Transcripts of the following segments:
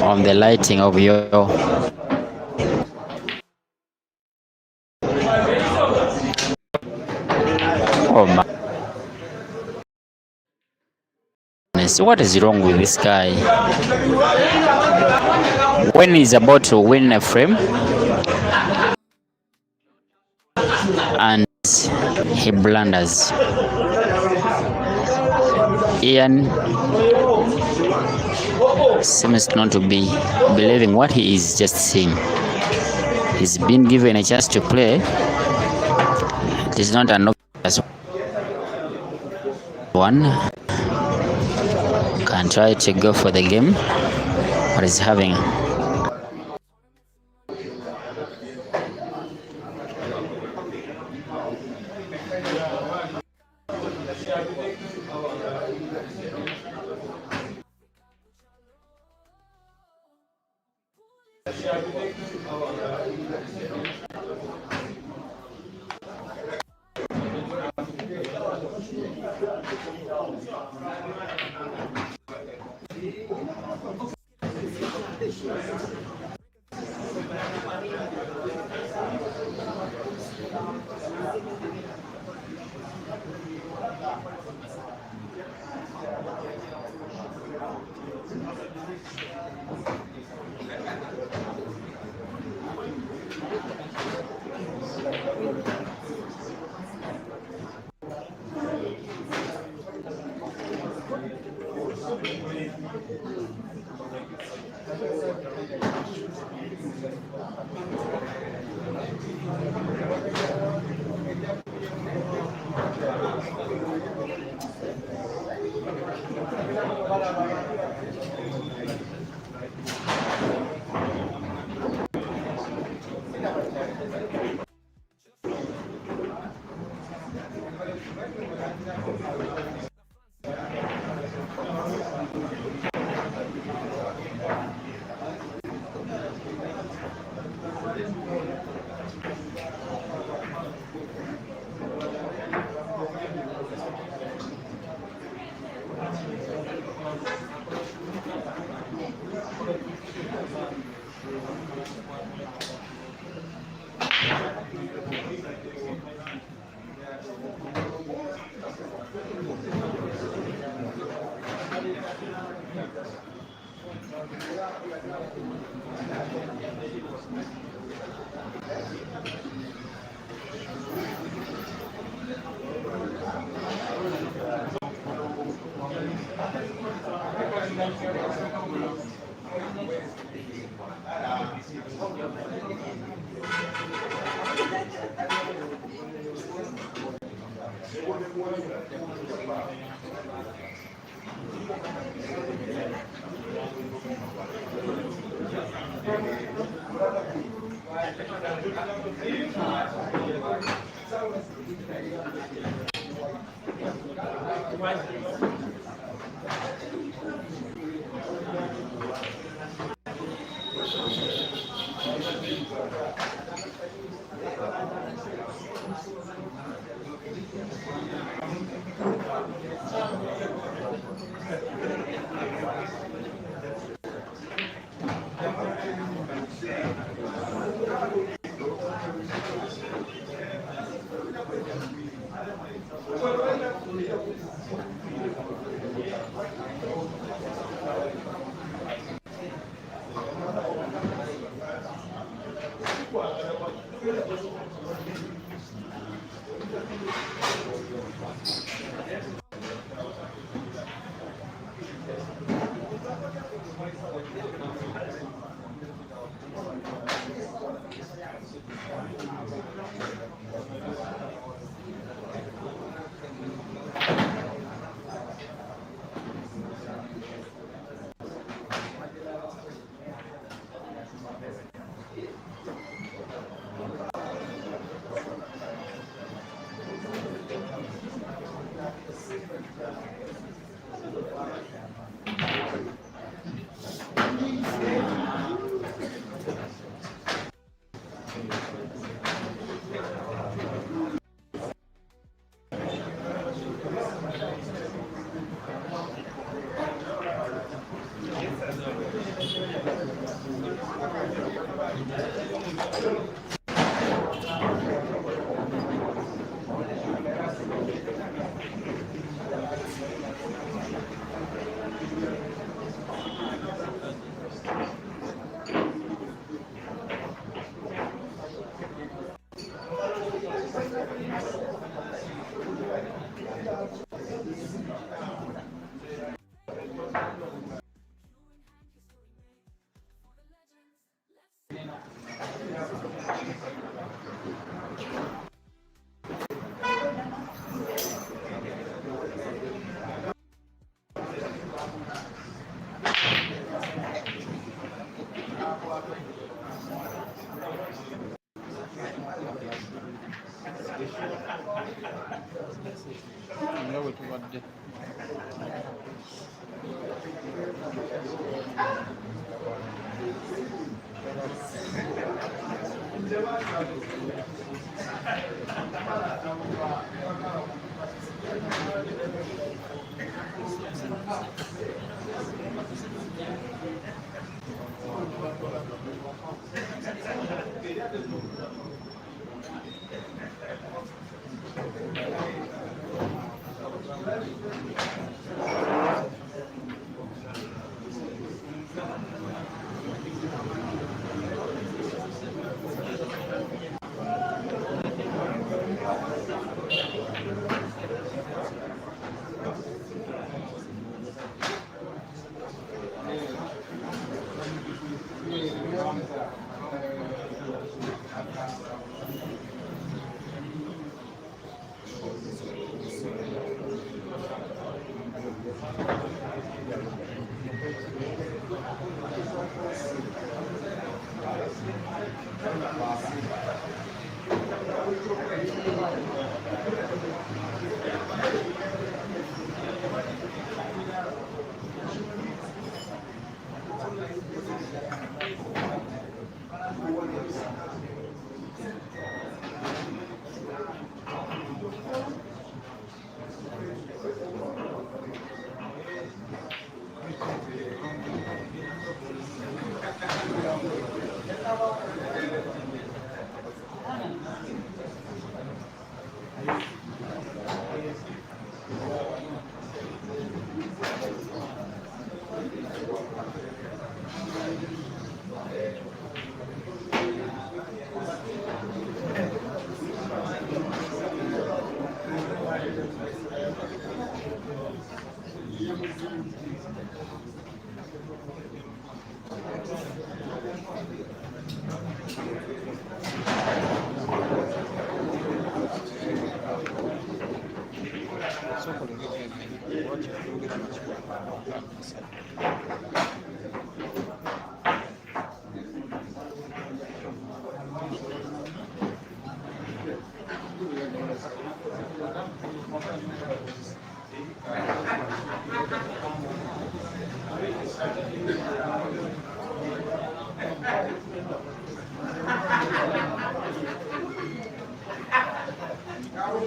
on the lighting of your oh my goodness, what is wrong with this guy? When he's about to win a frame and he blunders. Ian seems not to be believing what he is just seeing. He's been given a chance to play. It is not an obvious one. Can try to go for the game, but he's having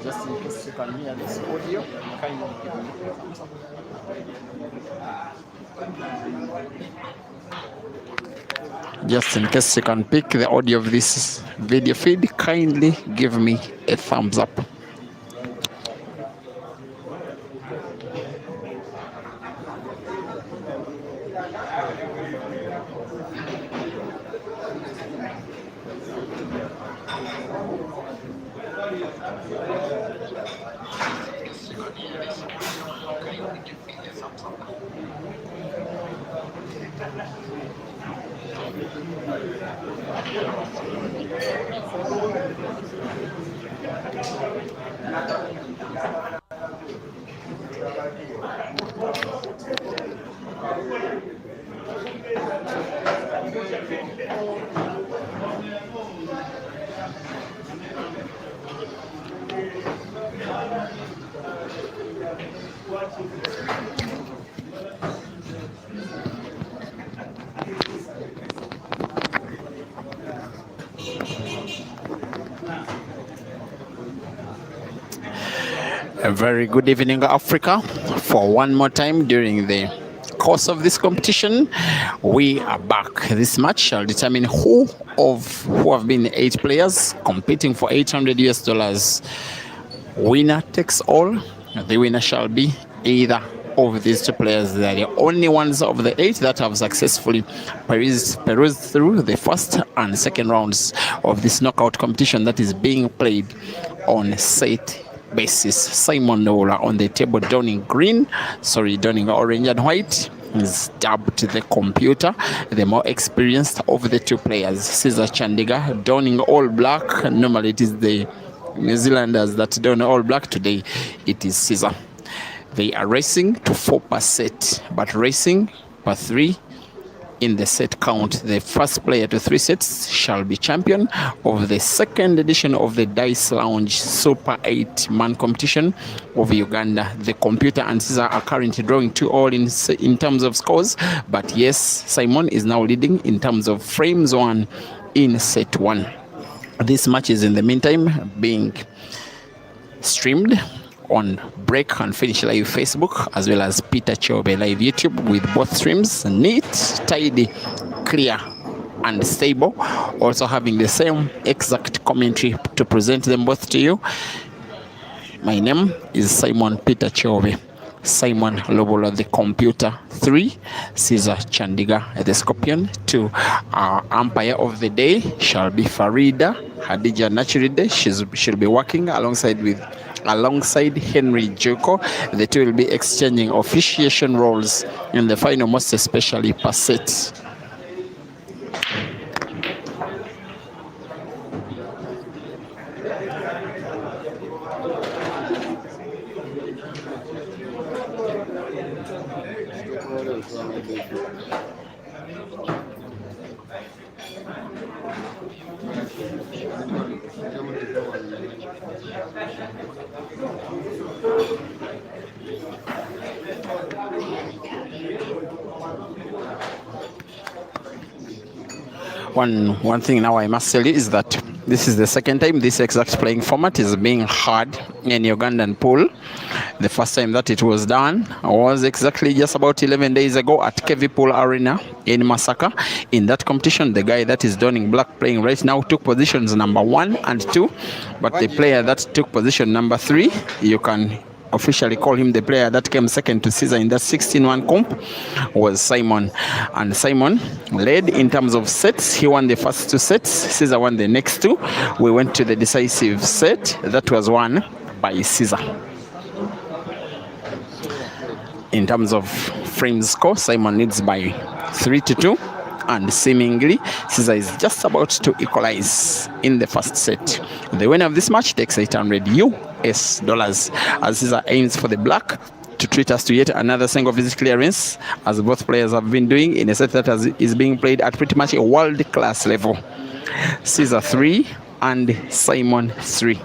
Just in case you can hear this audio, kindly give me a thumbs up. Just in case you can pick the audio of this video feed, kindly give me a thumbs up. A very good evening, Africa, for one more time during the course of this competition, we are back. This match shall determine who have been the 8 players competing for $800. Winner takes all. The winner shall be either of these 2 players. They are the only ones of the 8 that have successfully perused through the first and second rounds of this knockout competition that is being played on set basis. Simon Nola on the table, donning orange and white, is dubbed the computer, the more experienced of the 2 players. Caesar Chandiga donning all black. Normally it is the New Zealanders that don all black. Today it is Caesar. They are racing to 4 per set, but racing per 3 in the set count. The first player to 3 sets shall be champion of the second edition of the Dice Lounge Super 8-man competition of Uganda. The computer and Caesar are currently drawing 2-all in terms of scores, but yes, Simon is now leading in terms of frames won in set 1. This match is in the meantime being streamed on Break and Finish Live Facebook, as well as Peter Chobe Live YouTube, with both streams neat, tidy, clear and stable, also having the same exact commentary to present them both to you. My name is Simon Peter Chobe. Simon Lobola the computer 3, Caesar Chandiga the Scorpion 2. Our umpire of the day shall be Farida Hadija Nachiride. She'll be working alongside Henry Joko. The 2 will be exchanging officiation roles in the final, most especially per set. One thing now I must tell you is that this is the second time this exact playing format is being had in Ugandan pool. The first time that it was done was exactly just about 11 days ago at Kevi Pool Arena in Masaka. In that competition, the guy that is donning black playing right now took positions number 1 and 2, but the player that took position number 3, you can officially call him the player that came second to Caesar in that 16-1 comp, was Simon. And Simon led in terms of sets. He won the first 2 sets. Caesar won the next 2. We went to the decisive set that was won by Caesar. In terms of frames score, Simon leads by 3-2, and seemingly Caesar is just about to equalize in the first set. The winner of this match takes $800 as Caesar aims for the black to treat us to yet another single visit clearance, as both players have been doing in a set that is being played at pretty much a world-class level. Caesar 3 and Simon 3.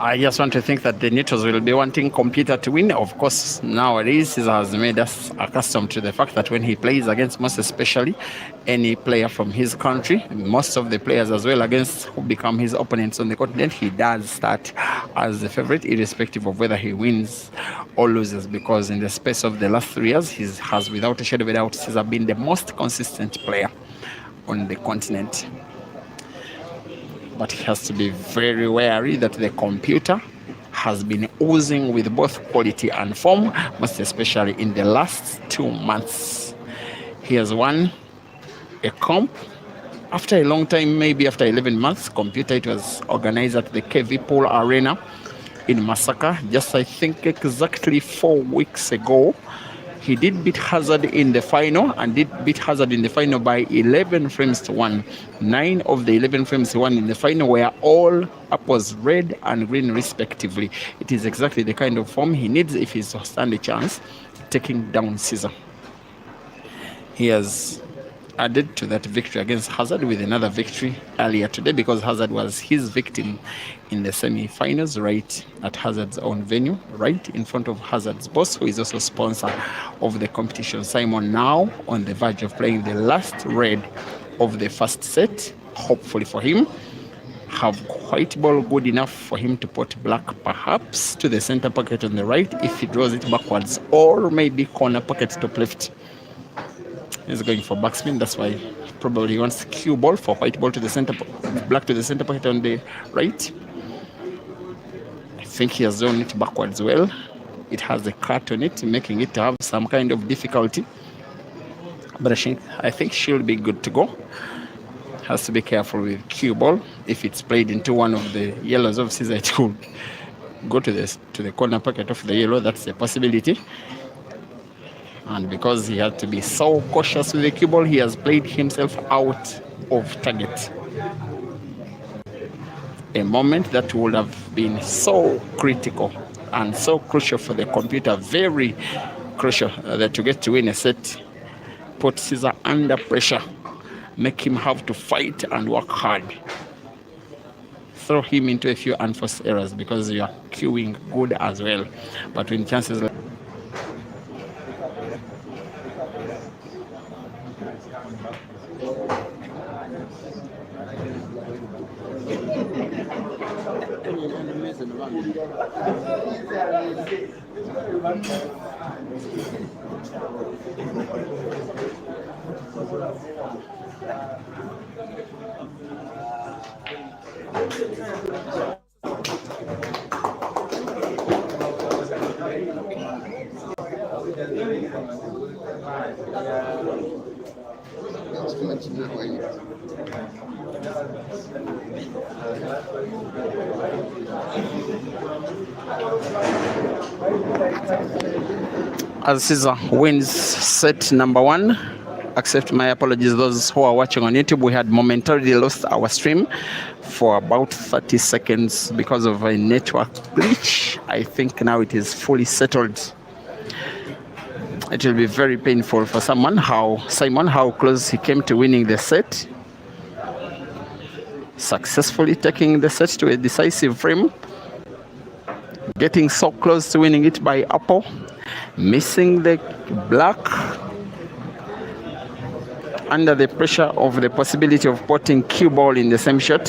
I just want to think that the neutrals will be wanting computer to win. Of course, nowadays he has made us accustomed to the fact that when he plays against, most especially any player from his country, most of the players as well against who become his opponents on the continent, he does start as the favorite, irrespective of whether he wins or loses, because in the space of the last 3 years, he has, without a shadow of a doubt, Caesar been the most consistent player on the continent. But he has to be very wary that the computer has been oozing with both quality and form, most especially in the last 2 months. He has won a comp after a long time, maybe after 11 months. Computer, it was organized at the KV Pool Arena in Masaka, just I think exactly 4 weeks ago. He did beat Hazard in the final, and did beat Hazard in the final by 11 frames to 1. 9 of the 11 frames to 1 in the final were all apples red and green respectively. It is exactly the kind of form he needs if he's to stand a chance taking down Caesar. He has added to that victory against Hazard with another victory earlier today, because Hazard was his victim in the semi-finals, right at Hazard's own venue, right in front of Hazard's boss, who is also sponsor of the competition, Simon, now on the verge of playing the last red of the first set, hopefully for him. Have white ball good enough for him to put black perhaps to the center pocket on the right if he draws it backwards, or maybe corner pocket top left. He's going for backspin. That's why probably he wants cue ball for white ball to the center, black to the center pocket on the right. I think he has drawn it backwards well. It has a cut on it, making it have some kind of difficulty. But I think she'll be good to go. Has to be careful with cue ball. If it's played into one of the yellows of Caesar, it could go to the corner pocket of the yellow. That's a possibility. And because he had to be so cautious with the cue ball, he has played himself out of target. A moment that would have been so critical and so crucial for the computer, very crucial, that to get to win a set, put Caesar under pressure, make him have to fight and work hard, throw him into a few unforced errors, because you are queuing good as well. But when chances like as Caesar wins set number 1. Accept my apologies, those who are watching on YouTube. We had momentarily lost our stream for about 30 seconds because of a network glitch. I think now it is fully settled. It will be very painful for Simon how close he came to winning the set, successfully taking the set to a decisive frame, getting so close to winning it by apple, missing the black under the pressure of the possibility of putting cue ball in the same shot,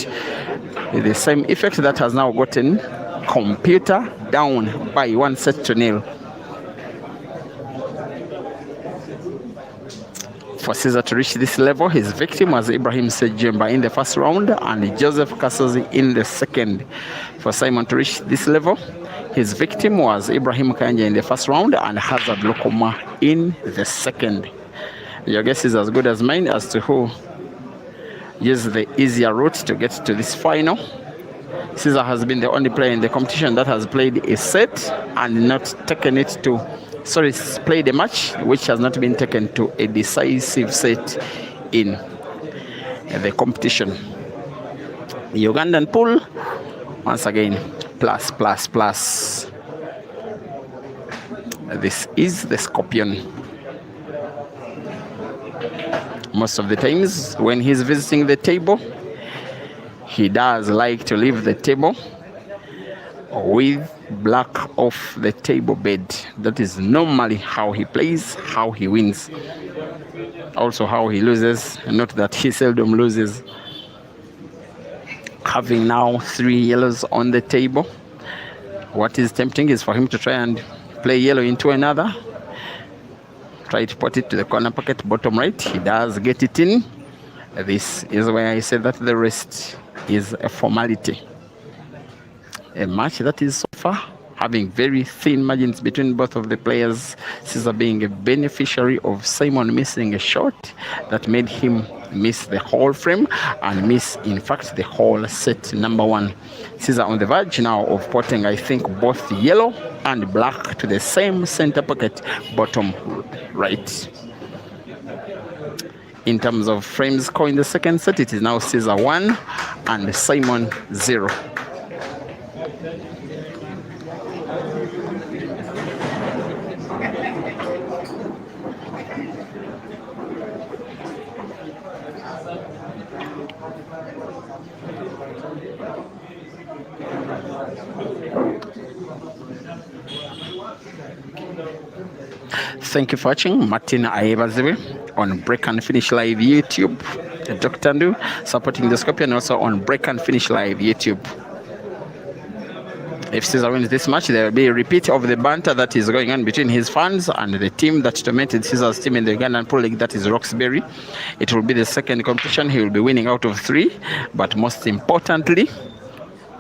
the same effect that has now gotten computer down by 1 set to 0. For Caesar to reach this level, his victim was Ibrahim Sejemba in the first round and Joseph Kasozi in the second. For Simon to reach this level, his victim was Ibrahim Kanja in the first round and Hazard Lokoma in the second. Your guess is as good as mine as to who used the easier route to get to this final. Caesar has been the only player in the competition that has played a set and not taken it to, sorry, played a match which has not been taken to a decisive set in the competition. The Ugandan pool, once again, plus, plus, plus. This is the Scorpion. Most of the times when he's visiting the table, he does like to leave the table with black off the table bed. That is normally how he plays, how he wins. Also how he loses. Note that he seldom loses. Having now 3 yellows on the table, what is tempting is for him to try and play yellow into another. Try to put it to the corner pocket, bottom right. He does get it in. This is where I say that the rest is a formality. A match that is so far having very thin margins between both of the players. Caesar being a beneficiary of Simon missing a shot that made him miss the whole frame and miss, in fact, the whole set number 1. Caesar on the verge now of putting, I think, both yellow and black to the same center pocket, bottom right. In terms of frames score in the second set, it is now Caesar 1 and Simon 0. Thank you for watching. Martin Ayebaziwe on Break and Finish Live YouTube. Dr. Ndu supporting the Scorpion also on Break and Finish Live YouTube. If Caesar wins this match, there will be a repeat of the banter that is going on between his fans and the team that tormented Caesar's team in the Ugandan Pro League, that is Roxbury. It will be the second competition. He will be winning out of 3, but most importantly,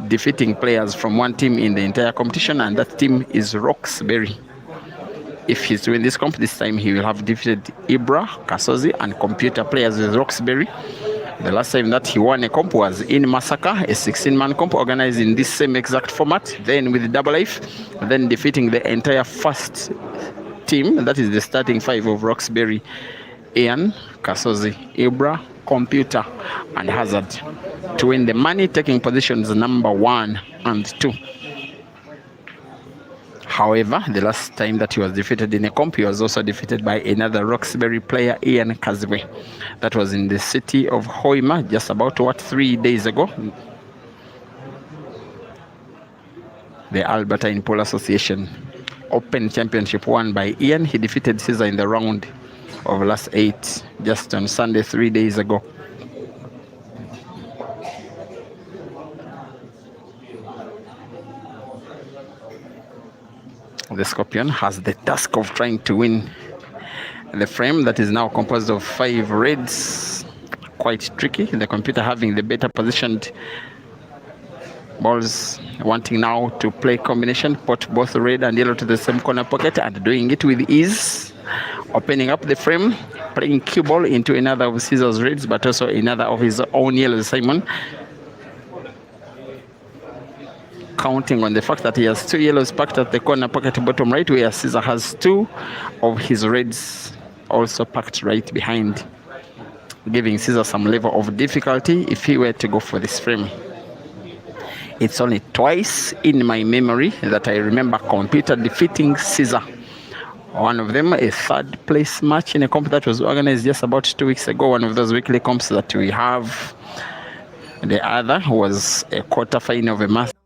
defeating players from one team in the entire competition, and that team is Roxbury. If he's to win this comp, this time he will have defeated Ibra, Kasozi, and computer players with Roxbury. The last time that he won a comp was in Masaka, a 16-man comp organized in this same exact format, then with Double Life, then defeating the entire first team, that is the starting 5 of Roxbury: Ian, Kasozi, Ibra, Computer, and Hazard, to win the money, taking positions number 1 and 2. However, the last time that he was defeated in a comp, he was also defeated by another Roxbury player, Ian Kazwe. That was in the city of Hoima, just about 3 days ago. The Albertine Pool Association Open Championship won by Ian. He defeated Caesar in the round of last 8 just on Sunday 3 days ago. The Scorpion has the task of trying to win the frame that is now composed of 5 reds. Quite tricky. The computer having the better positioned balls, wanting now to play combination, put both red and yellow to the same corner pocket and doing it with ease. Opening up the frame, playing cue ball into another of Caesar's reds, but also another of his own yellows, Simon. Counting on the fact that he has 2 yellows packed at the corner pocket bottom right, where Caesar has 2 of his reds also packed right behind, giving Caesar some level of difficulty if he were to go for this frame. It's only twice in my memory that I remember computer defeating Caesar. One of them, a 3rd place match in a comp that was organized just about 2 weeks ago, one of those weekly comps that we have. The other was a quarterfinal of a master.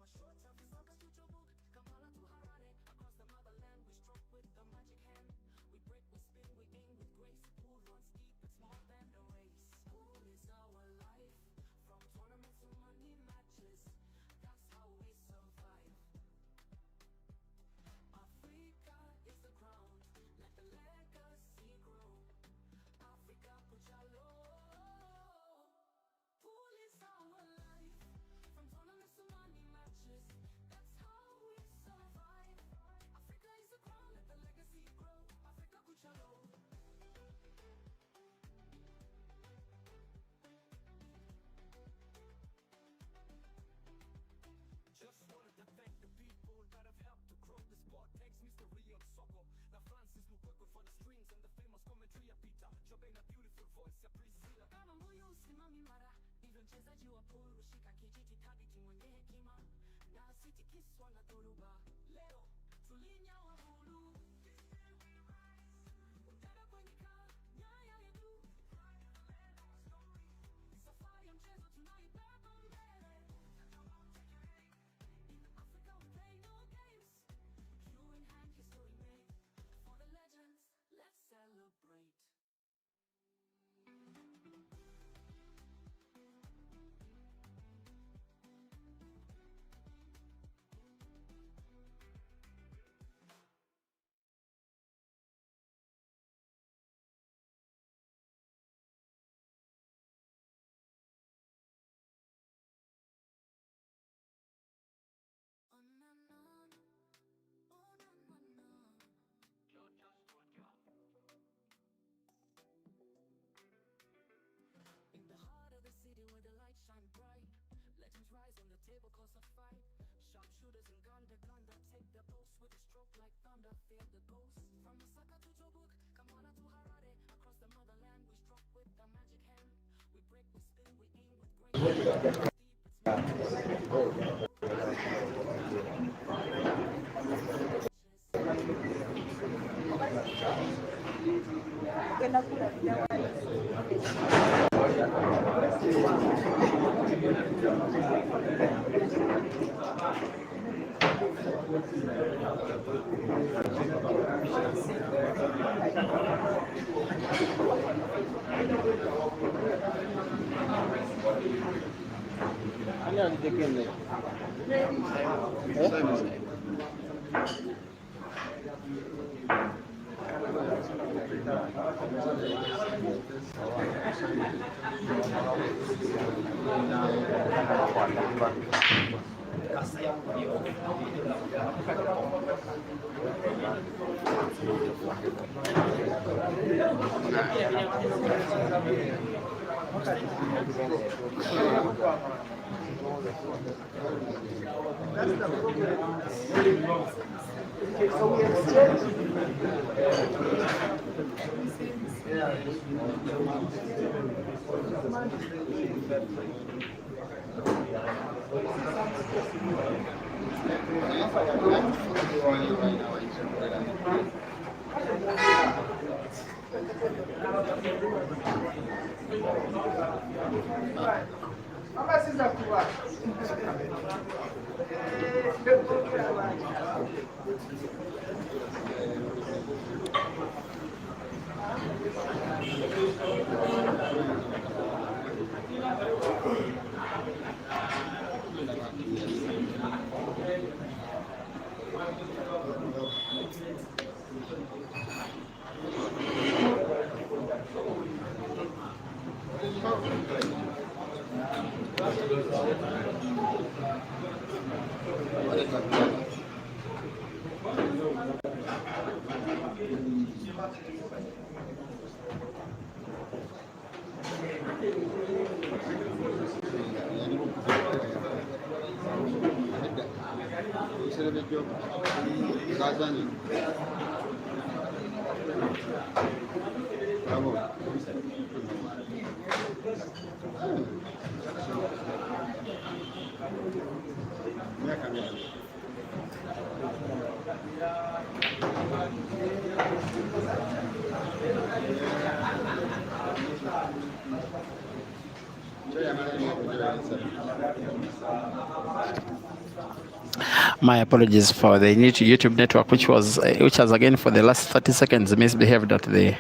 My apologies for the YouTube network, which has again for the last 30 seconds misbehaved at the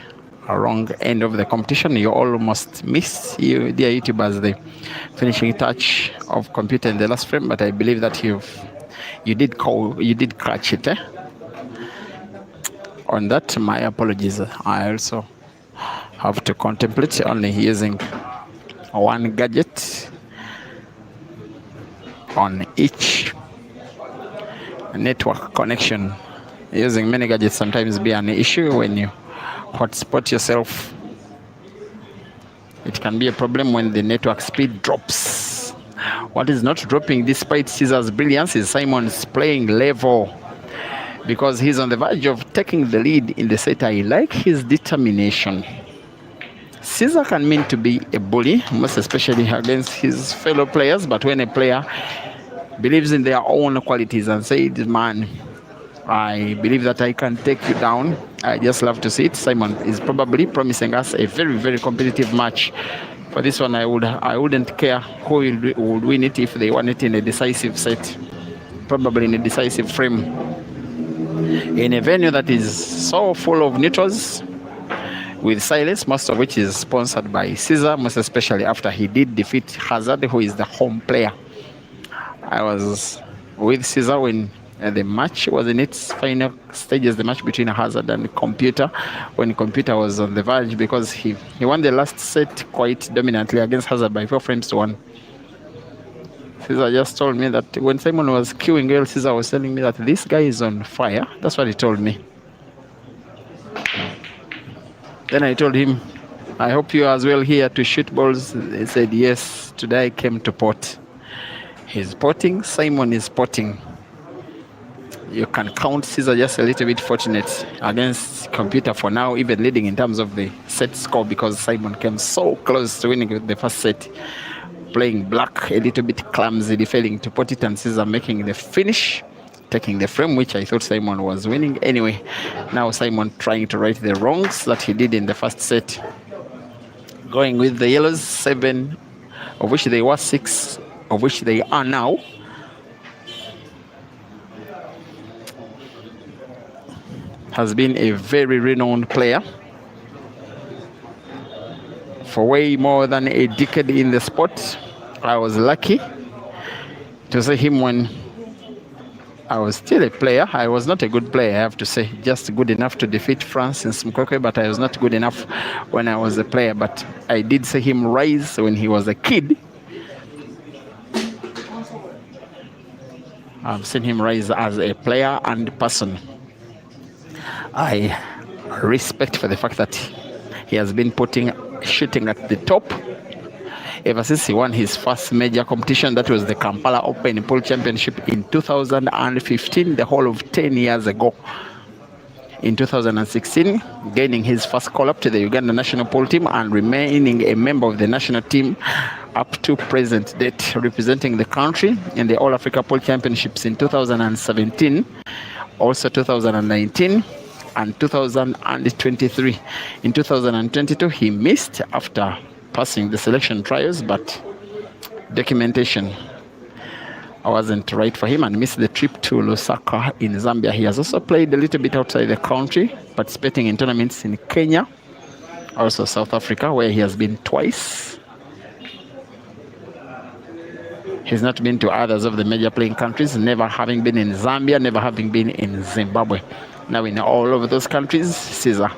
wrong end of the competition. You almost missed, dear YouTubers, the finishing touch of computer in the last frame, but I believe that you did catch it. On that, my apologies. I also have to contemplate only using one gadget on each network connection. Using many gadgets sometimes be an issue when you hotspot yourself. It can be a problem when the network speed drops. What is not dropping despite Caesar's brilliance is Simon's playing level, because he's on the verge of taking the lead in the set. I like his determination. Caesar can mean to be a bully, most especially against his fellow players, but when a player believes in their own qualities and says, man, I believe that I can take you down, I just love to see it. Simon is probably promising us a very, very competitive match. For this one, I wouldn't care who would win it if they won it in a decisive set, probably in a decisive frame. In a venue that is so full of neutrals, with silence, most of which is sponsored by Caesar, most especially after he did defeat Hazard, who is the home player. I was with Caesar when the match was in its final stages, the match between Hazard and Computer, when Computer was on the verge, because he won the last set quite dominantly against Hazard by 4-1. Caesar just told me that when Simon was queuing well, Caesar was telling me that this guy is on fire. That's what he told me. Then I told him, I hope you are as well here to shoot balls. He said, yes, today I came to pot. He's potting, Simon is potting. You can count Caesar just a little bit fortunate against Computer for now, even leading in terms of the set score, because Simon came so close to winning the first set, playing black a little bit clumsily, failing to pot it, and Caesar making the finish, taking the frame, which I thought Simon was winning. Anyway, now Simon trying to right the wrongs that he did in the first set. Going with the yellows, 7, of which they were 6, of which they are now. Has been a very renowned player for way more than a decade in the sport. I was lucky to see him when I was still a player. I was not a good player, I have to say, just good enough to defeat France in Smukokwe, but I was not good enough when I was a player. But I did see him rise when he was a kid. I've seen him rise as a player and person. I respect for the fact that he has been shooting at the top ever since he won his first major competition. That was the Kampala Open Pool Championship in 2015, the whole of 10 years ago. In 2016, gaining his first call-up to the Uganda national pool team and remaining a member of the national team up to present date, representing the country in the All-Africa Pool Championships in 2017, also 2019, and 2023. In 2022, he missed after passing the selection trials, but documentation wasn't right for him and missed the trip to Lusaka in Zambia. He has also played a little bit outside the country, participating in tournaments in Kenya, also South Africa, where he has been twice. He's not been to others of the major playing countries, never having been in Zambia, never having been in Zimbabwe. Now in all of those countries, Caesar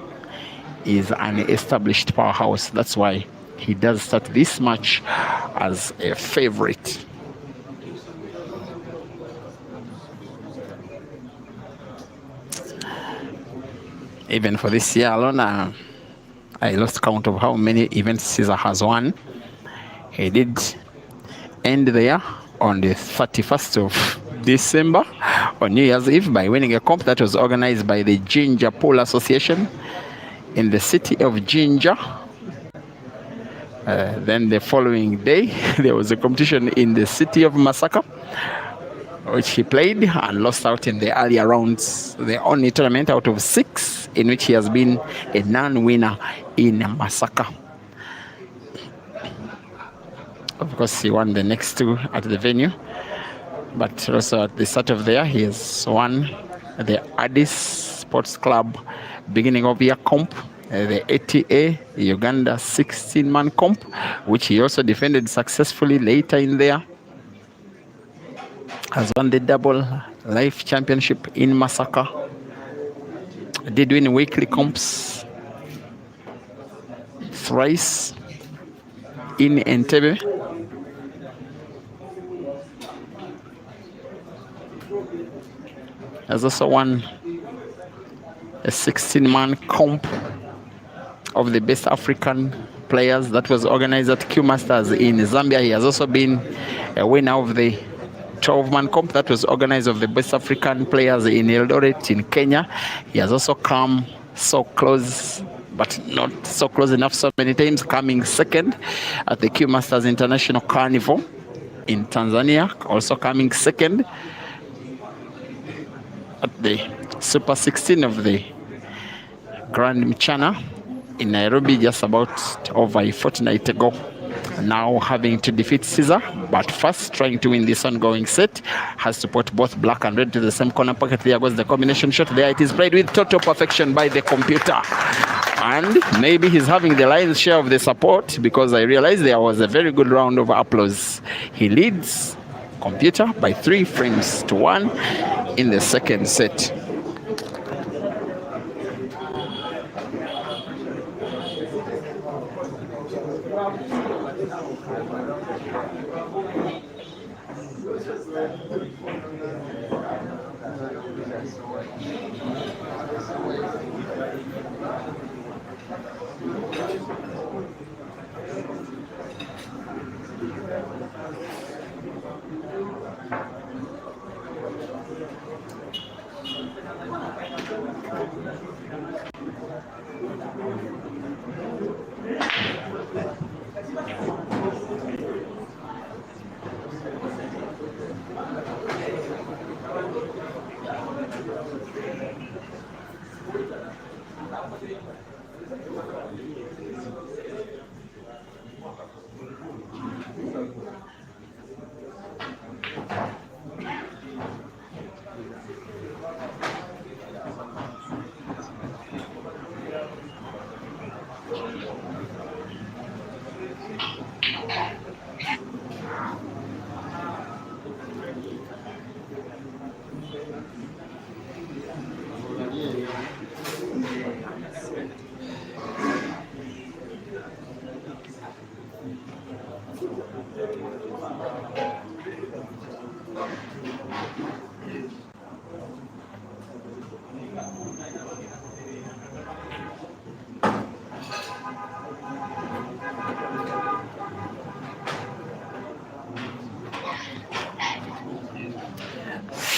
is an established powerhouse. That's why he does start this match as a favorite. Even for this year alone, I lost count of how many events Caesar has won. He did end the year on the 31st of December on New Year's Eve by winning a comp that was organized by the Ginger Pool Association in the city of Ginger. Then the following day, there was a competition in the city of Masaka, which he played and lost out in the earlier rounds. The only tournament out of 6 in which he has been a non-winner in Masaka. Of course, he won the next 2 at the venue, but also at the start of the year, he has won the Addis Sports Club beginning of year comp, the ATA Uganda 16-man comp, which he also defended successfully later in there. Has won the double life championship in Masaka. Did win weekly comps thrice in Entebbe. Has also won a 16-man comp of the best African players that was organized at Q Masters in Zambia. He has also been a winner of the 12-man comp that was organized of the best African players in Eldoret in Kenya. He has also come so close but not so close enough so many times. Coming second at the Q Masters International Carnival in Tanzania, also coming second at the Super 16 of the Grand Mchana in Nairobi just about over a fortnight ago. Now having to defeat Caesar, but first trying to win this ongoing set. Has to put both black and red to the same corner pocket. There goes the combination shot. There it is, played with total perfection by the computer. And maybe he's having the lion's share of the support, because I realized there was a very good round of applause. He leads computer by 3 frames to 1 in the second set.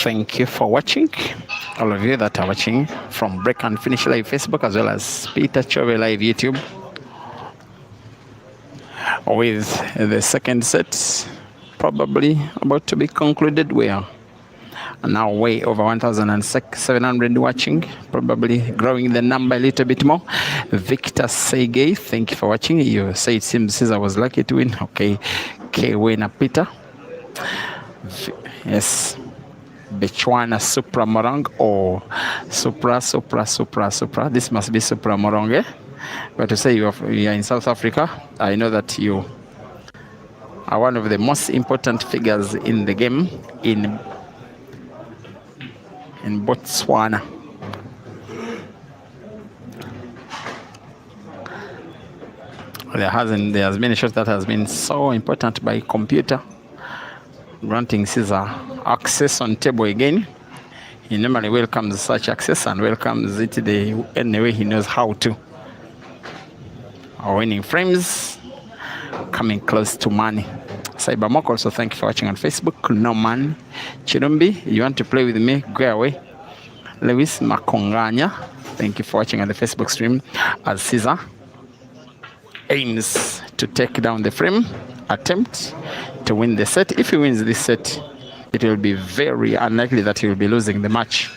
Thank you for watching, all of you that are watching from Break and Finish Live Facebook, as well as Peter Chove Live YouTube, with the second set probably about to be concluded. We are now way over 1,700 watching, probably growing the number a little bit more. Victor Sege, thank you for watching. You say it seems Caesar was lucky to win. Okay, K-Winner Peter. Yes. Bechwana Supra Morong, or Supra. This must be Supra Morong, eh? But to say you are in South Africa, I know that you are one of the most important figures in the game in Botswana. There has been a shot that has been so important by computer, granting Caesar access on table again. He normally welcomes such access and welcomes it any way he knows how to. Our winning frames coming close to money. Cybermock, also thank you for watching on Facebook. Norman Chirumbi, you want to play with me? Go away. Lewis Makonganya, thank you for watching on the Facebook stream, as Caesar aims to take down the frame, attempt to win the set. If he wins this set, it will be very unlikely that he will be losing the match.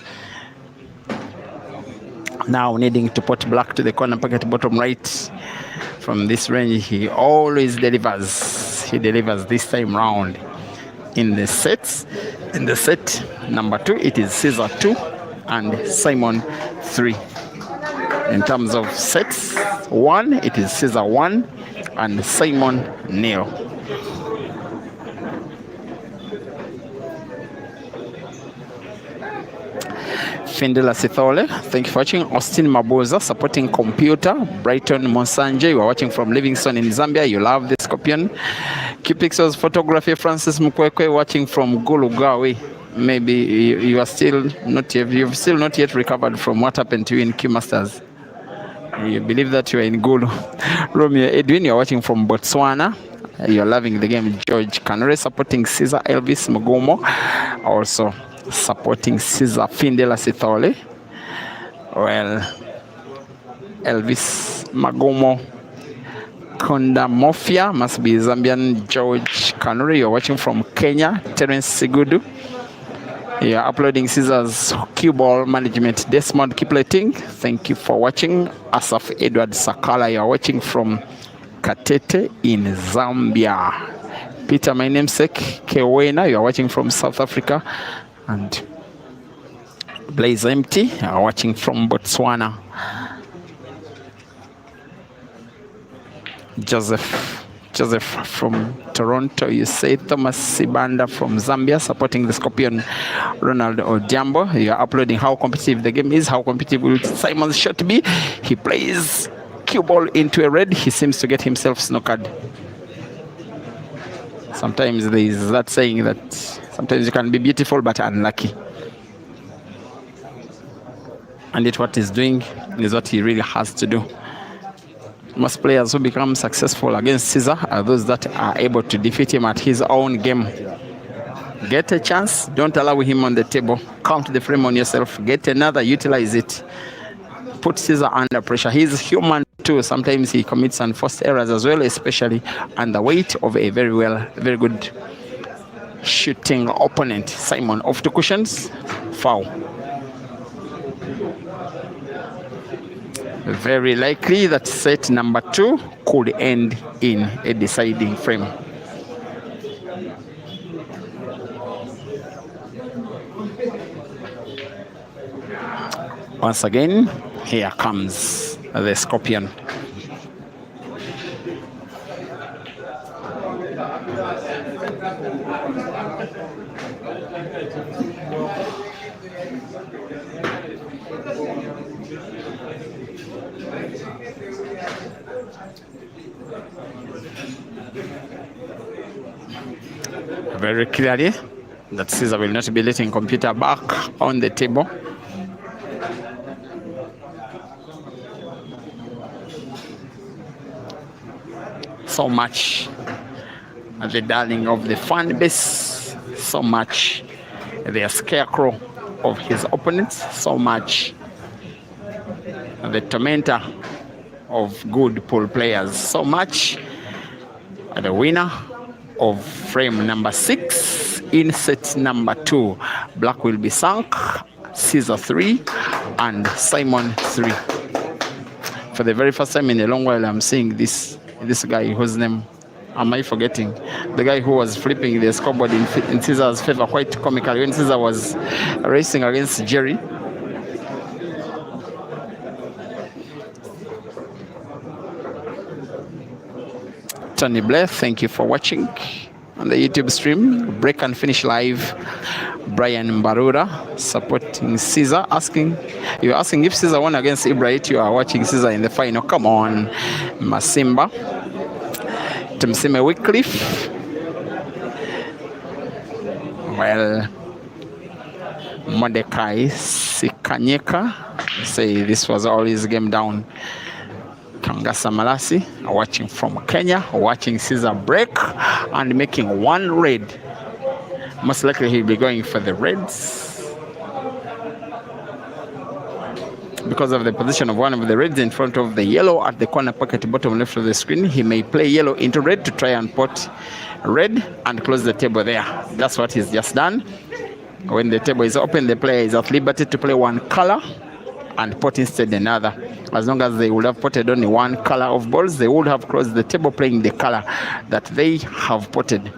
Now needing to put black to the corner pocket bottom right. From this range, he always delivers. He delivers this time round. In the sets, in the set number 2, it is Caesar 2 and Simon 3. In terms of sets 1, it is Caesar 1 and Simon 0. Findela Sithole, thank you for watching. Austin Maboza, supporting computer. Brighton Monsanje, you are watching from Livingston in Zambia. You love the Scorpion. Q-Pixels photography. Francis Mukwekwe, watching from Gulugawe. Maybe you are still not yet, you've still not yet recovered from what happened to you in Q Masters. You believe that you are in Gulu. Romeo Edwin, you are watching from Botswana. You are loving the game. George Canore, supporting Caesar. Elvis Mugomo, also supporting Caesar. Findela Sithole. Well, Elvis Magomo Konda Mofia, must be Zambian. George Kanuri, you're watching from Kenya. Terence Sigudu, you're uploading Scissors Cue Ball Management. Desmond Kipleting, thank you for watching. Asaf Edward Sakala, you're watching from Katete in Zambia. Peter, my namesake, Kewena, you're watching from South Africa. And Blaze Empty, you're watching from Botswana. Joseph from Toronto, you say. Thomas Sibanda from Zambia, supporting the Scorpion. Ronald Odiambo, you are uploading how competitive the game is. How competitive will Simon's shot be? He plays cue ball into a red. He seems to get himself snookered. Sometimes there is that saying that sometimes you can be beautiful but unlucky. And yet what he's doing is what he really has to do. Most players who become successful against Caesar are those that are able to defeat him at his own game. Get a chance, don't allow him on the table. Count the frame on yourself, get another, utilize it. Put Caesar under pressure. He's human too. Sometimes he commits unforced errors as well, especially under weight of a very good shooting opponent. Simon off to cushions, foul. Very likely that set number 2 could end in a deciding frame. Once again, here comes the Scorpion. Very clearly that Caesar will not be letting computer back on the table. So much the darling of the fan base, so much the scarecrow of his opponents, so much the tormentor of good pool players, so much the winner of frame number 6 in set number 2. Black will be sunk, Caesar 3 and Simon 3. For the very first time in a long while, I'm seeing this guy whose name am I forgetting? The guy who was flipping the scoreboard in Caesar's favor quite comically when Caesar was racing against Jerry. Tony Blair, thank you for watching on the YouTube stream. Break and finish live. Brian Mbarura supporting Caesar, you're asking if Caesar won against Ibrahim. You are watching Caesar in the final. Come on, Masimba. Tumsime Wycliffe. Well, Mordecai Sikanyeka say this was all his game down. Kangasa Malasi watching from Kenya, watching Caesar break and making one red. Most likely he'll be going for the reds because of the position of one of the reds in front of the yellow at the corner pocket bottom left of the screen. He may play yellow into red to try and put red and close the table there. That's what he's just done. When the table is open, the player is at liberty to play one color and put instead another. As long as they would have potted only one color of balls, they would have closed the table playing the color that they have potted.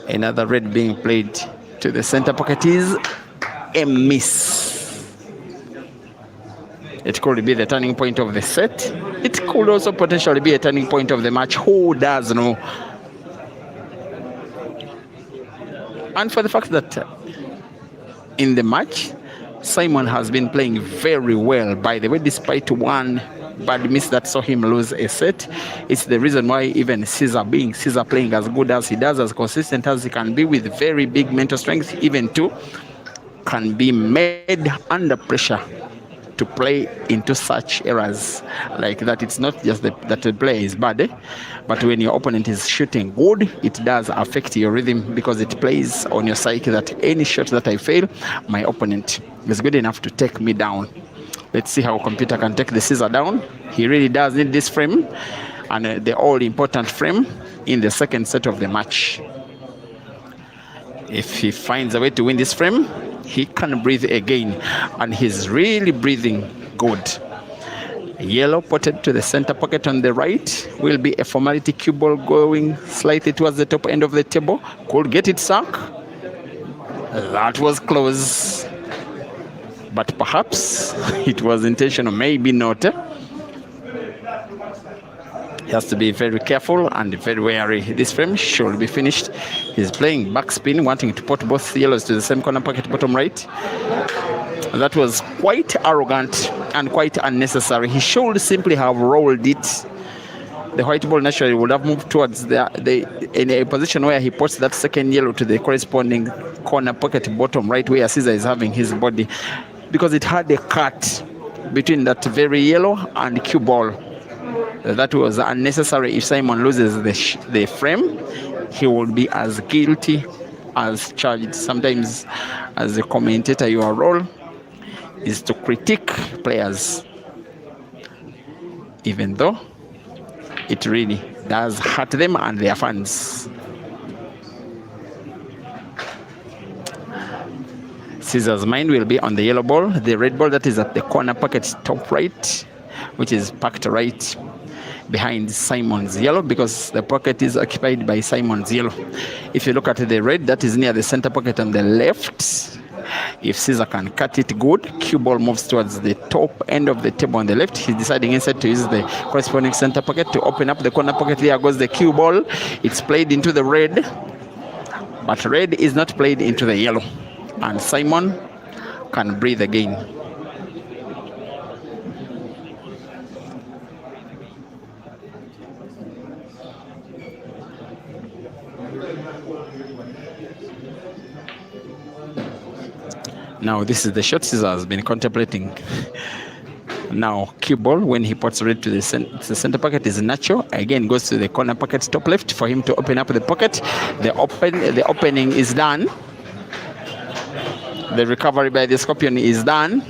Another red being played to the center pocket is a miss. It could be the turning point of the set. It could also potentially be a turning point of the match. Who does know? And for the fact that in the match, Simon has been playing very well, by the way, despite one bad miss that saw him lose a set. It's the reason why even Caesar playing as good as he does, as consistent as he can be with very big mental strength, even too, can be made under pressure to play into such errors like that. It's not just that the player is bad, but when your opponent is shooting good, it does affect your rhythm because it plays on your psyche that any shot that I fail, my opponent is good enough to take me down. Let's see how computer can take the scissor down. He really does need this frame, and the all-important frame in the second set of the match. If he finds a way to win this frame, he can breathe again, and he's really breathing good. Yellow potted to the center pocket on the right will be a formality cue ball going slightly towards the top end of the table. Could get it sunk. That was close, but perhaps it was intentional, maybe not. He has to be very careful and very wary. This frame should be finished. He's playing backspin, wanting to put both yellows to the same corner pocket bottom right. That was quite arrogant and quite unnecessary. He should simply have rolled it. The white ball naturally would have moved towards in a position where he puts that second yellow to the corresponding corner pocket bottom right, where Caesar is having his body, because it had a cut between that very yellow and cue ball. That was unnecessary. If Simon loses the frame, he will be as guilty as charged. Sometimes, as a commentator, your role is to critique players, even though it really does hurt them and their fans. Caesar's mind will be on the yellow ball, the red ball that is at the corner pocket top right, which is packed right behind Simon's yellow, because the pocket is occupied by Simon's yellow. If you look at the red, that is near the center pocket on the left. If Caesar can cut it good, cue ball moves towards the top end of the table on the left. He's deciding instead to use the corresponding center pocket to open up the corner pocket. There goes the cue ball. It's played into the red, but red is not played into the yellow, and Simon can breathe again. Now this is the shot Caesar has been contemplating. Now cue ball, when he puts red to the center pocket, is natural. Again goes to the corner pocket top left for him to open up the pocket. The opening is done. The recovery by the Scorpion is done.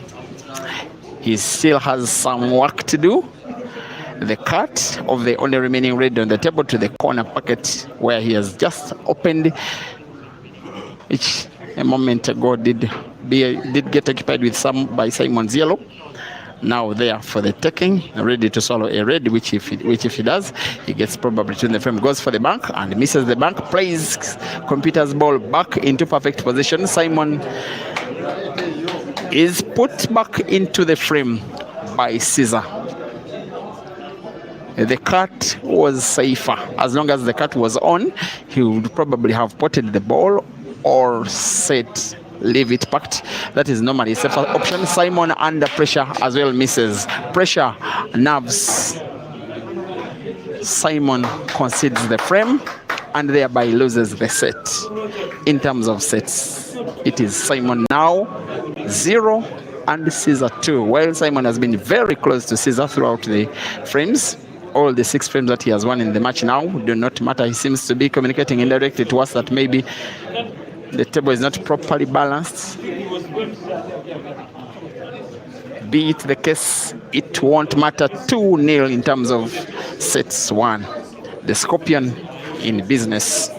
He still has some work to do. The cut of the only remaining red on the table to the corner pocket where he has just opened, which a moment ago did get occupied by Simon's yellow. Now there for the taking, ready to swallow a red, which if he does, he gets probably to the frame, goes for the bank and misses the bank, plays computer's ball back into perfect position. Simon is put back into the frame by Caesar. The cut was safer. As long as the cut was on, he would probably have potted the ball or set, leave it packed. That is normally a safer option. Simon under pressure as well misses. Pressure nerves. Simon concedes the frame and thereby loses the set. In terms of sets, it is Simon now 0 and Caesar 2. While Simon has been very close to Caesar throughout the frames, all the 6 frames that he has won in the match now do not matter. He seems to be communicating indirectly to us that maybe the table is not properly balanced. Be it the case, it won't matter. 2-0 in terms of sets 1. The Scorpion in business.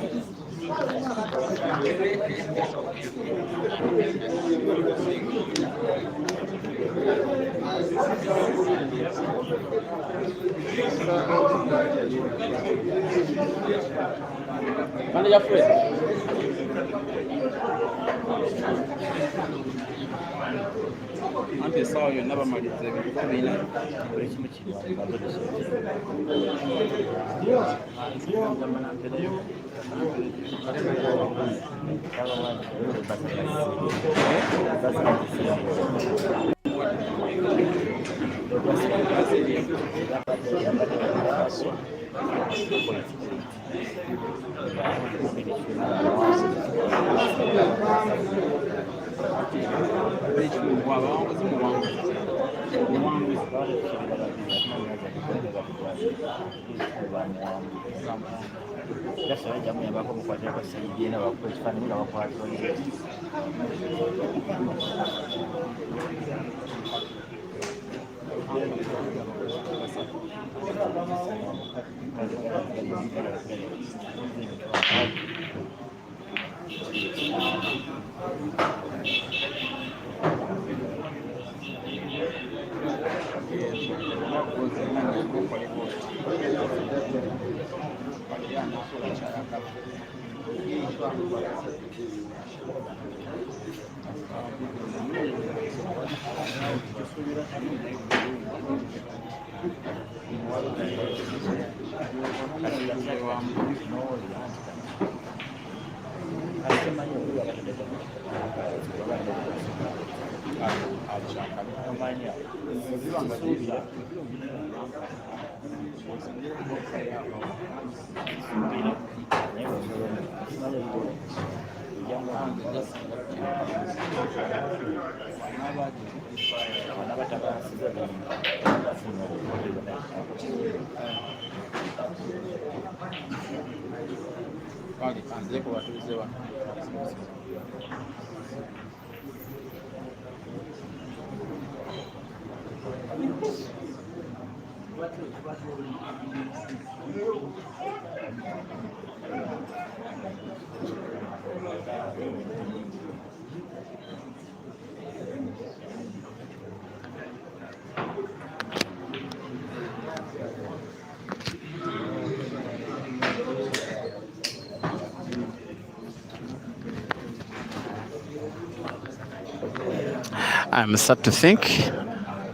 I'm sad to think,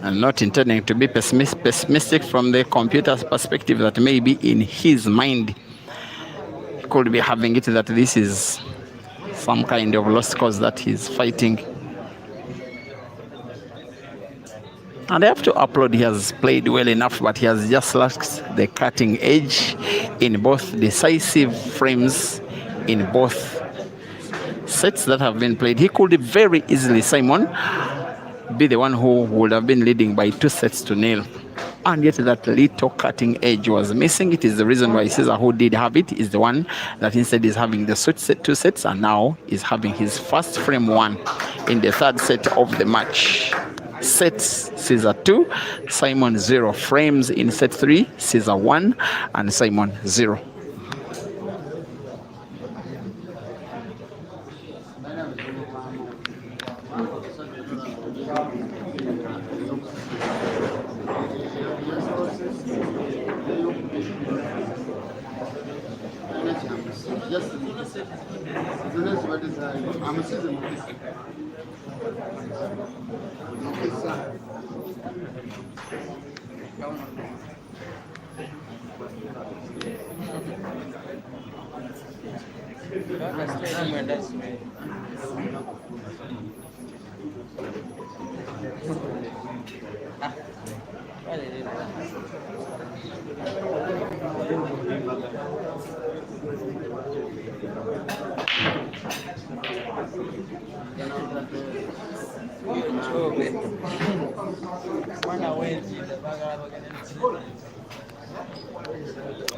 and not intending to be pessimistic from the computer's perspective, that maybe in his mind he could be having it that this is some kind of lost cause that he's fighting. And I have to applaud, he has played well enough, but he has just lacked the cutting edge in both decisive frames, in both sets that have been played. He could very easily, Simon, be the one who would have been leading by 2-0, and yet that little cutting edge was missing. It is the reason why Caesar, who did have it, is the one that instead is having the set 2 sets, and now is having his first frame 1 in the third set of the match. Sets Caesar 2, Simon 0. Frames in set 3, Caesar 1 and Simon 0.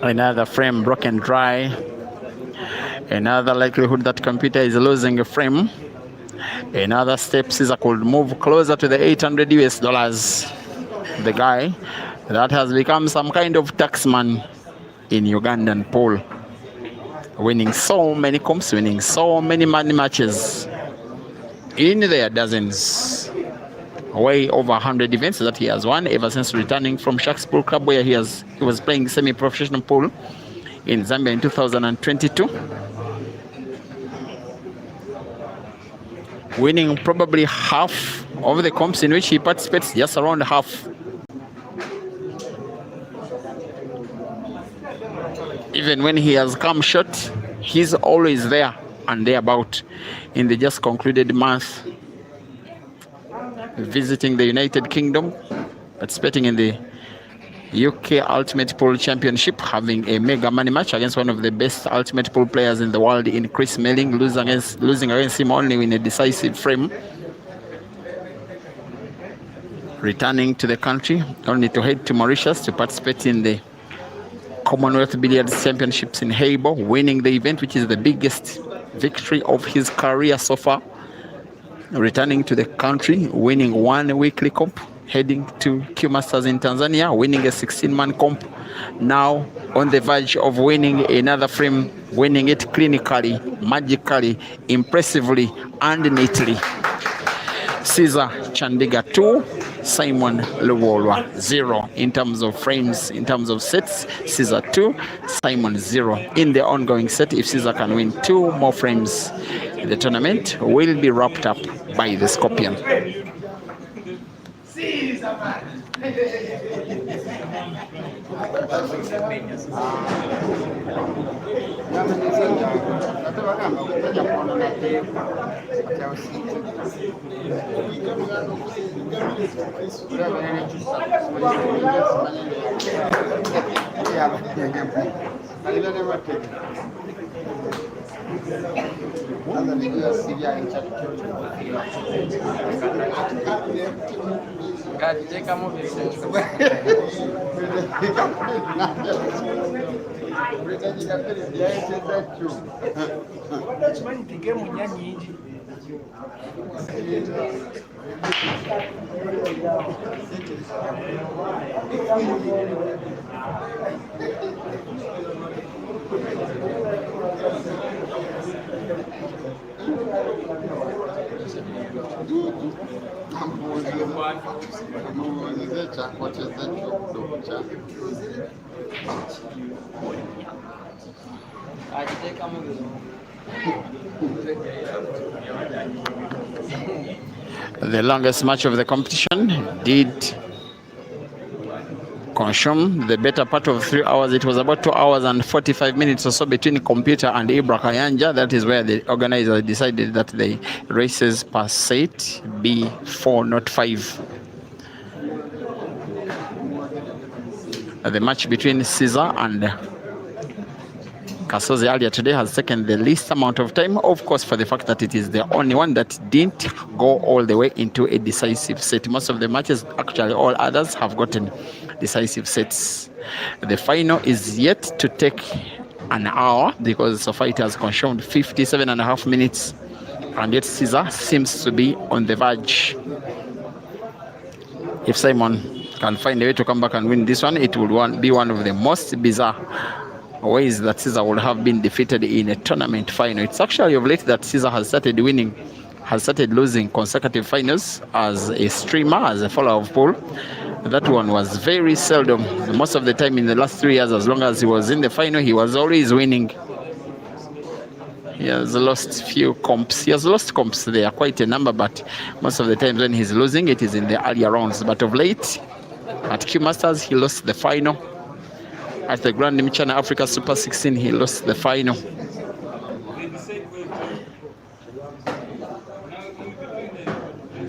Another frame broken dry. Another likelihood that computer is losing a frame. Another step, Caesar could move closer to the $800. The guy that has become some kind of taxman in Ugandan pool, winning so many comps, winning so many money matches in their dozens. Way over 100 events that he has won ever since returning from Sharks Pool Club, where he was playing semi-professional pool in Zambia in 2022. Winning probably half of the comps in which he participates, just around half. Even when he has come short, he's always there and thereabout. In the just concluded month, visiting the United Kingdom, participating in the UK Ultimate Pool Championship, having a mega money match against one of the best Ultimate Pool players in the world in Chris Melling, losing against him only in a decisive frame. Returning to the country, only to head to Mauritius to participate in the Commonwealth Billiards Championships in Haibo, winning the event, which is the biggest victory of his career so far. Returning to the country, winning one weekly comp, heading to Q Masters in Tanzania, winning a 16-man comp. Now on the verge of winning another frame, winning it clinically, magically, impressively, and neatly. Caesar Chandiga 2, Simon Luwolwa 0 in terms of frames, in terms of sets. Caesar 2, Simon 0. In the ongoing set, if Caesar can win 2 more frames, the tournament will be wrapped up by the Scorpion. The longest match of the competition did consume the better part of 3 hours. It was about 2 hours and 45 minutes or so between Computer and Ibra Kayanja. That is where the organizer decided that the races per set be 4, not 5. The match between Caesar and Kasozi earlier today has taken the least amount of time, of course, for the fact that it is the only one that didn't go all the way into a decisive set. Most of the matches, actually all others, have gotten decisive sets. The final is yet to take an hour because so far it has consumed 57.5 minutes, and yet Caesar seems to be on the verge. If Simon can find a way to come back and win this one, it will be one of the most bizarre ways that Caesar would have been defeated in a tournament final. It's actually of late that Caesar has started losing consecutive finals as a streamer, as a follower of Paul. That one was very seldom. Most of the time in the last 3 years, as long as he was in the final, he was always winning. He has lost few comps. He has lost comps there, quite a number, but most of the times when he's losing, it is in the earlier rounds. But of late, at Q Masters, he lost the final. At the Grand China Africa Super 16, he lost the final.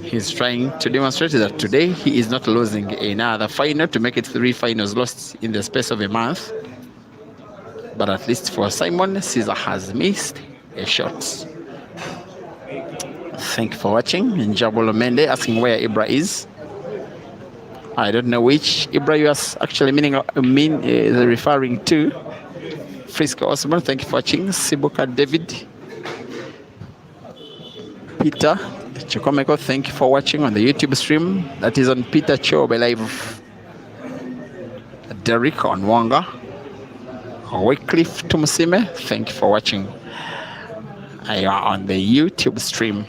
He's trying to demonstrate that today he is not losing another final to make it 3 finals lost in the space of a month. But at least for Simon, Caesar has missed a shot. Thank you for watching. Njabolo Mende asking where Ibra is. I don't know which Ibra you are actually referring to. Frisco Osman, thank you for watching. Sibuka David. Peter Chukomeko, thank you for watching on the YouTube stream. That is on Peter Chobe Live. Derek Onwanga. Wycliffe Tumusime, thank you for watching. I are on the YouTube stream.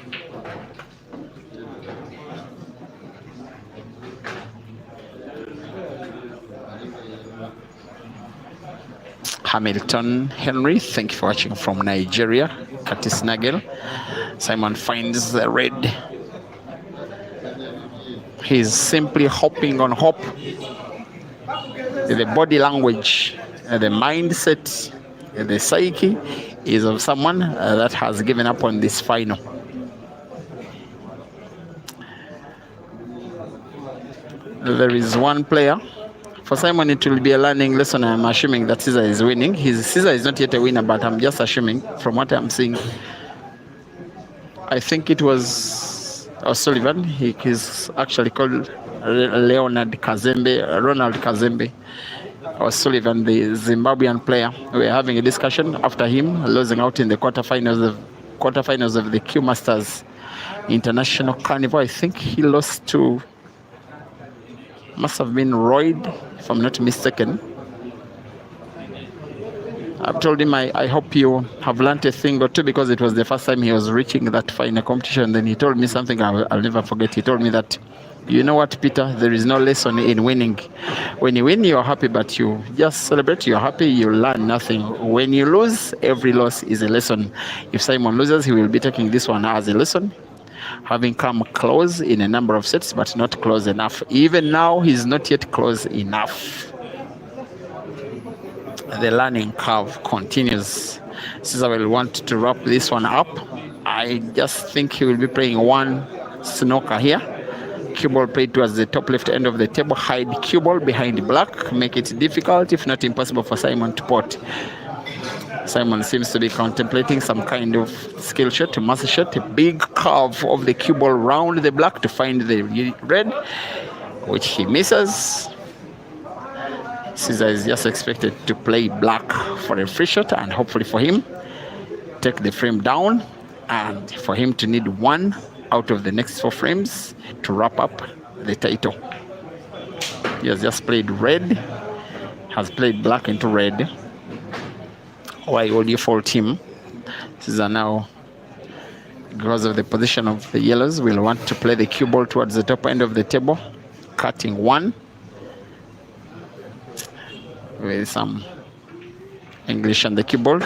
Hamilton Henry, thank you for watching from Nigeria. Curtis Nagel. Simon finds the red. He's simply hopping on hope. The body language, the mindset, the psyche is of someone that has given up on this final. There is one player. For Simon, it will be a learning lesson. I'm assuming that Caesar is winning. Caesar is not yet a winner, but I'm just assuming from what I'm seeing. I think it was O'Sullivan. He is actually called Ronald Kazembe. O'Sullivan, the Zimbabwean player. We're having a discussion after him losing out in the quarterfinals of the Q Masters International Carnival. I think he lost to Must have been Royd, if I'm not mistaken. I've told him I hope you have learnt a thing or two, because it was the first time he was reaching that far in a competition. Then he told me something I'll never forget. He told me that, you know what, Peter, there is no lesson in winning. When you win, you're happy, but you just celebrate, you're happy, you learn nothing. When you lose, every loss is a lesson. If Simon loses, he will be taking this one as a lesson, having come close in a number of sets, but not close enough. Even now, he's not yet close enough. The learning curve continues. Caesar will want to wrap this one up. I just think he will be playing one snooker here. Cue ball played towards the top left end of the table. Hide cue ball behind black. Make it difficult, if not impossible, for Simon to pot. Simon seems to be contemplating some kind of skill shot, master shot. A big curve of the cue ball round the black to find the red, which he misses. Caesar is just expected to play black for a free shot, and hopefully for him, take the frame down, and for him to need one out of the next 4 frames to wrap up the title. He has just played red, has played black into red. Why would you fault him? Caesar now, because of the position of the yellows, will want to play the cue ball towards the top end of the table, cutting one with some English on the keyboard.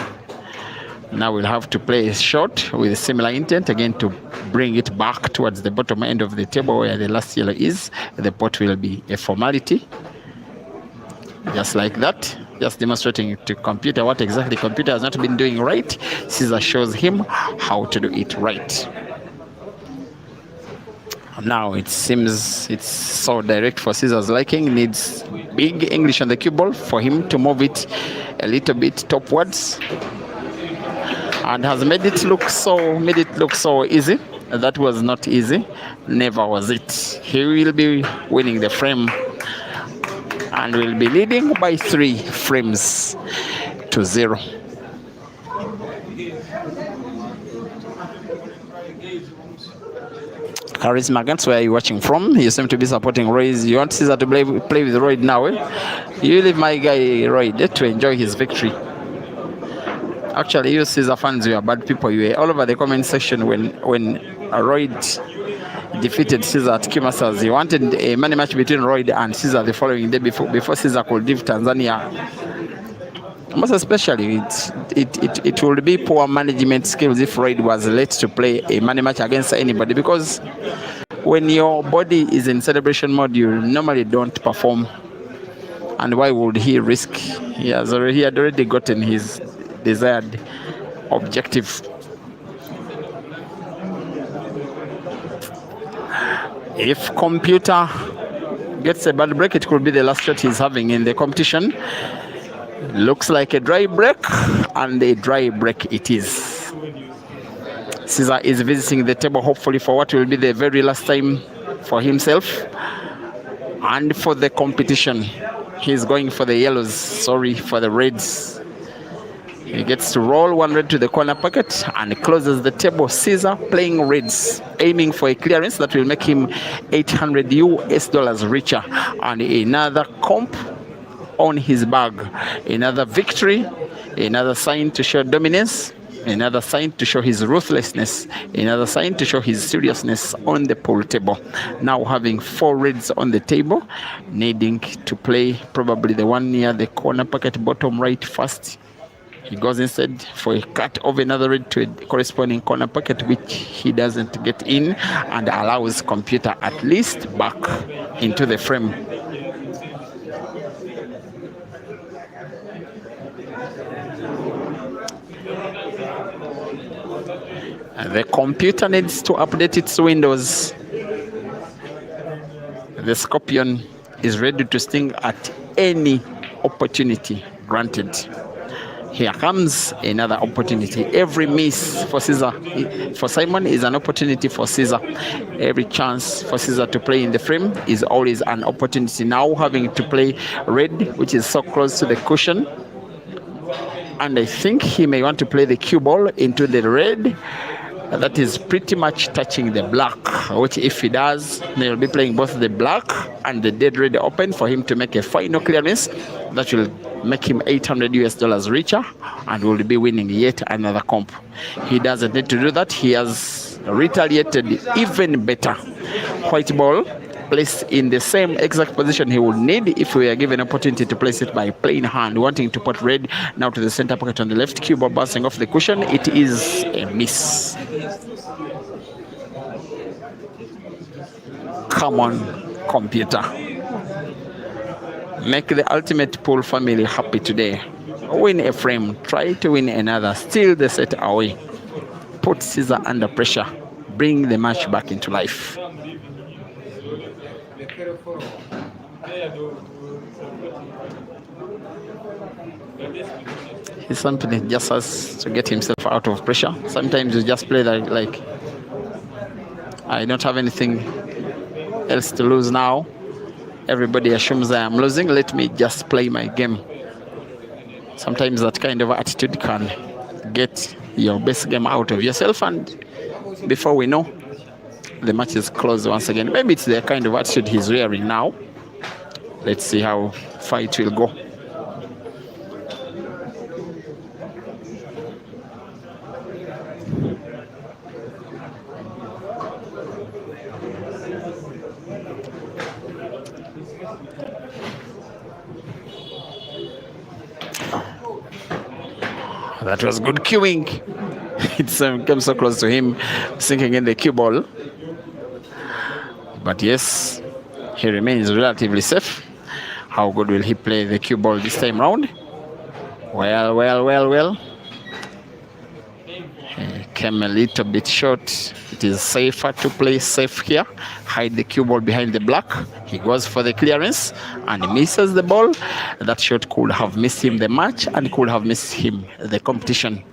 Now we'll have to play a shot with a similar intent, again to bring it back towards the bottom end of the table where the last yellow is. The pot will be a formality, just like that, just demonstrating to computer what exactly computer has not been doing right. Caesar shows him how to do it right. Now it seems it's so direct for Caesar's liking. Needs big English on the cue ball for him to move it a little bit topwards, and has made it look so easy. That was not easy. Never was it. He will be winning the frame and will be leading by 3 frames to 0. Charisma, that's where you're watching from. You seem to be supporting Roy's. You want Caesar to play with Roy now, eh? You leave my guy Roy to enjoy his victory. Actually, you Caesar fans, you are bad people. You were all over the comment section when Roy defeated Caesar at Kimasas. You wanted a money match between Roy and Caesar the following day before Caesar could leave Tanzania. Most especially, it would be poor management skills if Royd was late to play a money match against anybody, because when your body is in celebration mode, you normally don't perform. And why would he risk? He had already gotten his desired objective. If computer gets a bad break, it could be the last shot he's having in the competition. Looks like a dry break, and a dry break it is. Caesar is visiting the table, hopefully for what will be the very last time for himself and for the competition. He's going for the yellows, sorry, for the reds. He gets to roll 1 red to the corner pocket and closes the table. Caesar playing reds, aiming for a clearance that will make him $800 US richer, and another comp on his bag. Another victory, another sign to show dominance, another sign to show his ruthlessness, another sign to show his seriousness on the pool table. Now having 4 reds on the table, needing to play probably the one near the corner pocket bottom right first. He goes instead for a cut of another red to a corresponding corner pocket, which he doesn't get in, and allows computer at least back into the frame. The computer needs to update its Windows. The Scorpion is ready to sting at any opportunity granted. Here comes another opportunity. Every miss for Simon is an opportunity for Caesar. Every chance for Caesar to play in the frame is always an opportunity. Now having to play red, which is so close to the cushion. And I think he may want to play the cue ball into the red. that is pretty much touching the black, which if he does, they'll be playing both the black and the dead red open for him to make a final clearance that will make him $800 richer and will be winning yet another comp. He doesn't need to do that. He has retaliated even better. White ball placed in the same exact position he would need if we are given opportunity to place it by plain hand. Wanting to put red now to the center pocket on the left, cue ball bouncing off the cushion. It is a miss. Come on, computer. Make the ultimate pool family happy today. Win a frame, try to win another, steal the set away. Put Caesar under pressure. Bring the match back into life. He simply just has to get himself out of pressure. Sometimes you just play like I don't have anything else to lose now. Everybody assumes I am losing. Let me just play my game. Sometimes that kind of attitude can get your best game out of yourself, and before we know, the match is closed once again. Maybe it's the kind of attitude he's wearing now. Let's see how far it will go. That was good cueing. It came so close to him sinking in the cue ball. But yes, he remains relatively safe. How good will he play the cue ball this time round? Well. He came a little bit short. It is safer to play safe here. Hide the cue ball behind the black. He goes for the clearance and misses the ball. That shot could have missed him the match and could have missed him the competition.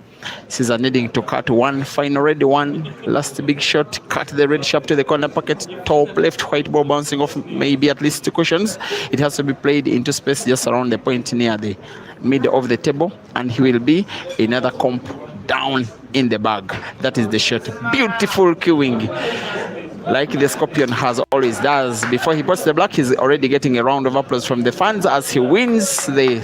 Caesar needing to cut one final red, one last big shot, cut the red sharp to the corner pocket, top left, white ball bouncing off maybe at least 2 cushions. It has to be played into space just around the point near the middle of the table, and he will be another comp down in the bag. That is the shot. Beautiful cueing, like the Scorpion has always does. Before he puts the black, he's already getting a round of applause from the fans as he wins the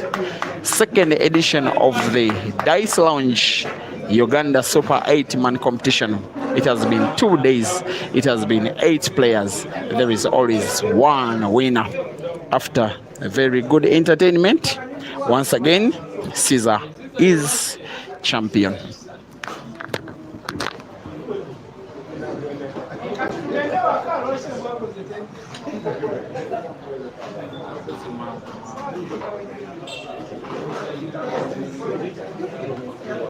second edition of the Dice Lounge Uganda Super 8-man competition. It has been 2 days. It has been 8 players. There is always one winner. After a very good entertainment, once again, Caesar is champion.